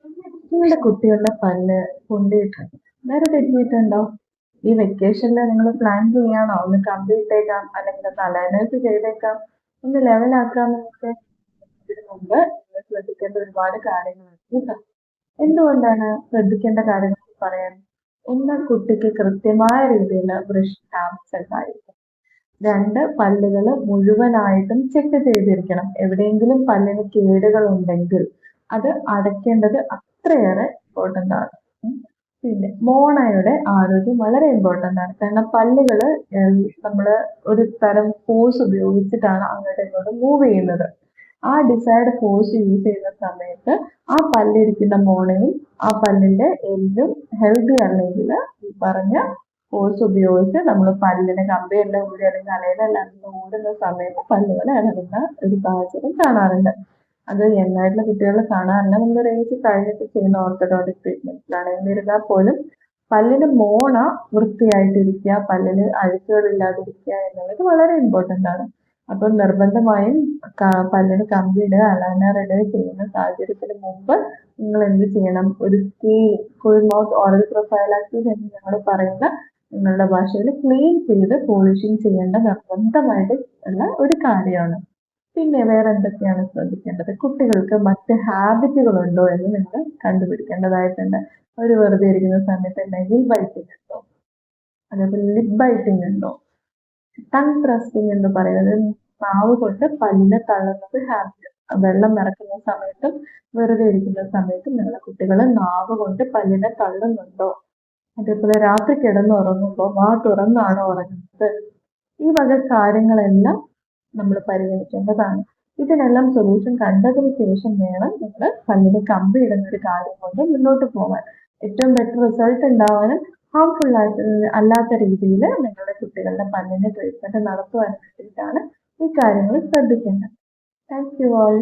നിങ്ങളുടെ കുട്ടികളുടെ പല്ല് പൊന്തിയിട്ടുണ്ട്, നേരെ തെറ്റിയിട്ടുണ്ടോ? ഈ വെക്കേഷനിൽ നിങ്ങൾ പ്ലാൻ ചെയ്യാണോ ഒന്ന് കമ്പിയിട്ടേക്കാം അല്ലെങ്കിൽ തലേനേക്ക് ചെയ്തേക്കാം, ഒന്ന് ലെവലാക്കാം എന്നൊക്കെ? ഇതിനു മുമ്പ് നിങ്ങൾ ശ്രദ്ധിക്കേണ്ട ഒരുപാട് കാര്യങ്ങളുണ്ട് കേട്ടോ. എന്തുകൊണ്ടാണ് ശ്രദ്ധിക്കേണ്ട കാര്യങ്ങൾ പറയാൻ? ഒന്ന്, കുട്ടിക്ക് കൃത്യമായ രീതിയിൽ ബ്രഷ് ഹാബ്സ് ഉണ്ടായിരിക്കും. രണ്ട്, പല്ലുകൾ മുഴുവനായിട്ടും ചെക്ക് ചെയ്തിരിക്കണം. എവിടെയെങ്കിലും പല്ലിന് കേടുകൾ ഉണ്ടെങ്കിൽ അത് അടയ്ക്കേണ്ടത് അത്രയേറെ ഇമ്പോർട്ടന്റ് ആണ്. ഉം. പിന്നെ മോണയുടെ ആരോഗ്യം വളരെ ഇമ്പോർട്ടന്റ് ആണ്. കാരണം പല്ലുകള് നമ്മള് ഒരു തരം ഫോഴ്സ് ഉപയോഗിച്ചിട്ടാണ് അങ്ങോട്ടും ഇങ്ങോട്ടും മൂവ് ചെയ്യുന്നത്. ആ ഡിസൈഡ് ഫോഴ്സ് യൂസ് ചെയ്യുന്ന സമയത്ത് ആ പല്ലിരിക്കുന്ന മോണയും ആ പല്ലിന്റെ എല്ലും ഹെൽത്തി അല്ലെങ്കിൽ ഈ പറഞ്ഞ ഫോഴ്സ് ഉപയോഗിച്ച് നമ്മൾ പല്ലിന് കമ്പിയെല്ലാം ഊരി അല്ലെങ്കിൽ അലയിലെല്ലാം ഊടുന്ന സമയത്ത് പല്ലുകൾ ഇളകുന്ന ഒരു സാഹചര്യം കാണാറുണ്ട്. അത് യങ്ങായിട്ടുള്ള കുട്ടികൾ കാണാറില്ല. നമ്മൾ ഏജ് കഴിഞ്ഞിട്ട് ചെയ്യുന്ന ഓർത്തഡോണ്ടിക് ട്രീറ്റ്മെന്റ്സിലാണ്. എന്നിരുന്നാൽ പോലും പല്ലിന് മോണ വൃത്തിയായിട്ടിരിക്കുക, പല്ലിന് അഴുക്കുകളില്ലാതിരിക്കുക എന്നുള്ളത് വളരെ ഇമ്പോർട്ടന്റ് ആണ്. അപ്പം നിർബന്ധമായും പല്ലിന് കമ്പി ഇടുക, അലൈനർ ഇടുക ചെയ്യുന്ന സാഹചര്യത്തിന് മുമ്പ് നിങ്ങൾ എന്ത് ചെയ്യണം? ഒരു ഫുൾ മൗത്ത് ഓറൽ പ്രൊഫൈലാക്സിസ് എന്ന് ഞങ്ങൾ പറയുന്ന നിങ്ങളുടെ ഭാഷയിൽ ക്ലീൻ ചെയ്ത് പോളിഷിങ് ചെയ്യേണ്ട നിർബന്ധമായിട്ട് ഉള്ള ഒരു കാര്യമാണ്. പിന്നെ വേറെ എന്തൊക്കെയാണ് ശ്രദ്ധിക്കേണ്ടത്? കുട്ടികൾക്ക് മറ്റ് ഹാബിറ്റുകൾ ഉണ്ടോ എന്ന് നിങ്ങൾ കണ്ടുപിടിക്കേണ്ടതായിട്ടുണ്ട്. അവർ വെറുതെ ഇരിക്കുന്ന സമയത്ത് നെയിൽ ബൈറ്റിംഗ് ഉണ്ടോ, അതേപോലെ ലിപ് ബൈറ്റിംഗ് ഉണ്ടോ? ടങ് ത്രസ്റ്റിംഗ് എന്ന് പറയുന്നത് നാവ് കൊണ്ട് പല്ലിനെ തള്ളുന്നത് ഹാബിറ്റ്. വെള്ളം നിറക്കുന്ന സമയത്തും വെറുതെ ഇരിക്കുന്ന സമയത്തും നിങ്ങളുടെ കുട്ടികൾ നാവ് കൊണ്ട് പല്ലിനെ തള്ളുന്നുണ്ടോ? അതേപോലെ രാത്രി കിടന്നുറങ്ങുമ്പോൾ വാ തുറന്നാണോ ഉറങ്ങുന്നത്? ഈ വക കാര്യങ്ങളെല്ലാം നമ്മൾ പരിഗണിക്കേണ്ടതാണ്. ഇതിനെല്ലാം സൊല്യൂഷൻ കണ്ടതിന് ശേഷം വേണം നിങ്ങൾ പല്ലിന് കമ്പി ഇടുന്ന ഒരു കാര്യം കൊണ്ട് മുന്നോട്ട് പോകാൻ. ഏറ്റവും ബെറ്റർ റിസൾട്ട് ഉണ്ടാവാനും ഹാർംഫുൾ അല്ലാത്ത രീതിയിൽ നിങ്ങളുടെ കുട്ടികളുടെ പല്ലിന്റെ ട്രീറ്റ്മെന്റ് നടത്തുവാൻ വേണ്ടിയിട്ടാണ് ഈ കാര്യങ്ങൾ ശ്രദ്ധിക്കേണ്ടത്. Thank you all.